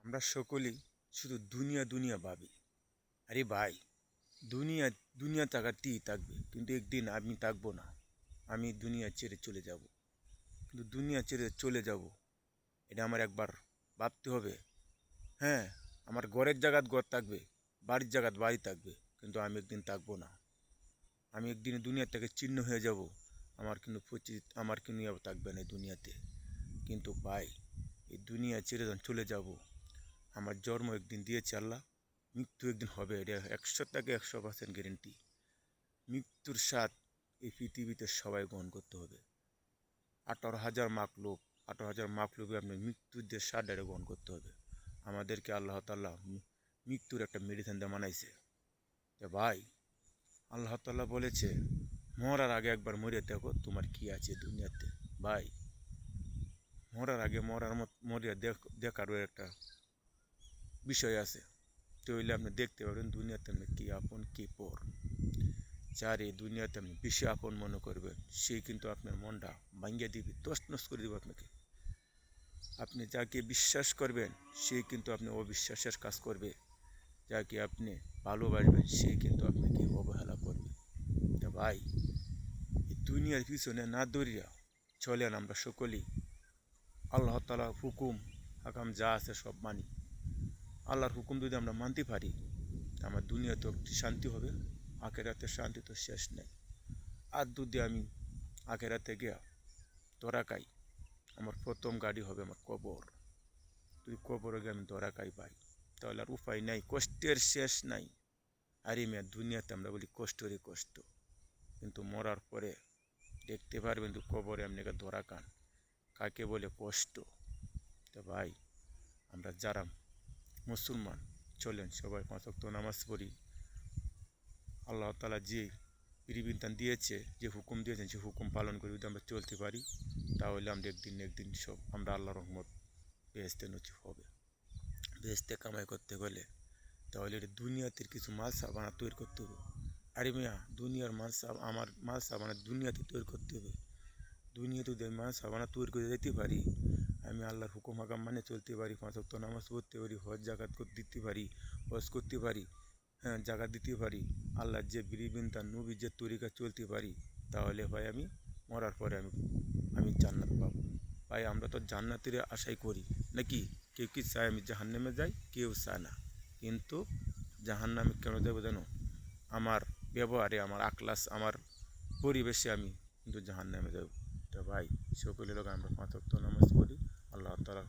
আমরা সকলেই শুধু দুনিয়া দুনিয়া ভাবি। আরে ভাই, দুনিয়া দুনিয়া থাকারই থাকবে, কিন্তু একদিন আমি থাকবো না। আমি দুনিয়া ছেড়ে চলে যাব। কিন্তু দুনিয়া ছেড়ে চলে যাব, এটা আমার একবার ভাবতে হবে। হ্যাঁ, আমার ঘরের জায়গাত ঘর থাকবে, বাড়ির জায়গাত বাড়ি থাকবে, কিন্তু আমি একদিন থাকবো না। আমি একদিন দুনিয়া থেকে ছিন্ন হয়ে যাব। আমার কিন্তু থাকবে না এই দুনিয়াতে। কিন্তু ভাই, এই দুনিয়া ছেড়ে যখন চলে যাব, আমার জন্ম একদিন দিয়েছে আল্লাহ, মৃত্যু একদিন হবে, এটা 100% গ্যারেন্টি। মৃত্যুর স্বাদ এই পৃথিবীতে সবাই গ্রহণ করতে হবে। 18,000 মাখলুক আপনার মৃত্যুর যে স্বাদ এটা গ্রহণ করতে হবে। আমাদেরকে আল্লাহ তাআলা মৃত্যুর একটা মেডিসিন দিয়ে মানাইছে। যে ভাই, আল্লাহ তাআলা বলেছে, মরার আগে একবার মরে দেখো তোমার কি আছে দুনিয়াতে। ভাই, মরার আগে মরিয়া দেখারও একটা বিষয় আছে। তো হইলে আপনি দেখতে পাবেন দুনিয়াতে আপনি কি আপন কি পর। যার এই দুনিয়াতে আপনি বেশি আপন মনে করবেন, সেই কিন্তু আপনার মনটা ভাঙ্গিয়ে দিবে, তছনছ করে দেবে আপনাকে। আপনি যাকে বিশ্বাস করবেন, সে কিন্তু আপনি অবিশ্বাসের কাজ করবে। যাকে আপনি ভালোবাসবেন, সে কিন্তু আপনাকে অবহেলা করবে। তা ভাই, এই দুনিয়ার পিছনে না দৌড়িয়া চলেন আমরা সকলেই আল্লাহ তাআলা হুকুম হাকাম যা আছে সব মানি। আল্লাহর হুকুম যদি আমরা মানতে পারি, আমার দুনিয়াতে একটি শান্তি হবে, আখেরাতের শান্তি তো শেষ নেই। আর যদি আমি আখেরাতে গিয়া ধরা খাই, আমার প্রথম গাড়ি হবে আমার কবর। যদি কবরে গিয়ে আমি ধরা খাই ভাই, তাহলে আর উপায় নাই, কষ্টের শেষ নাই। আরে মেয়ে, দুনিয়াতে আমরা বলি কষ্টরই কষ্ট, কিন্তু মরার পরে দেখতে পারবেন তো কবরে আপনাকে ধরা খান কাকে বলে কষ্ট। তো ভাই, আমরা যারা মুসলমান, চলেন সবাই 5 ওয়াক্ত নামাজ পড়ি। আল্লাহ তাআলা যে বিধিবিধান দিয়েছে, যে হুকুম দিয়েছেন, সে হুকুম পালন করে যদি আমরা চলতে পারি, তাহলে আমরা একদিন একদিন সব আমরা আল্লাহর রহমত বেহেশতে নসিব হবে। বেহেশতে কামাই করতে গেলে তাহলে এটা দুনিয়াতে কিছু মাল সাবানা তৈরি করতে হবে। আরে মিয়া, দুনিয়ার আমার মাল সাবানা দুনিয়াতে তৈরি করতে হবে। দুনিয়াতে যদি আমি মাল সাবানা তৈরি করে যেতে পারি, আমি আল্লাহর হুকুম হাকাম মানে চলতে পারি, 5 ওয়াক্ত নামাজ পড়তে পারি, হজ জাকাত দিতে পারি, হজ করতে পারি, হ্যাঁ জাকাত দিতে পারি, আল্লাহর যে বিধিবিধান নবীর যে তরিকা চলতে পারি, তাহলে ভাই আমি মরার পরে আমি জান্নাত পাবো। ভাই, আমরা তো জান্নাতের আশাই করি নাকি? কেউ কি চায় আমি জাহান্নামে যাই? কেউ চায় না। কিন্তু জাহান্নামে কেন যাবো জানো? আমার ব্যবহারে, আমার আখলাস, আমার পরিবেশে আমি কিন্তু জাহান্নামে যাব। তো ভাই, সকলের লোক আমরা 5 ওয়াক্ত নামাজ পড়ি। আল্লাহ তাআলা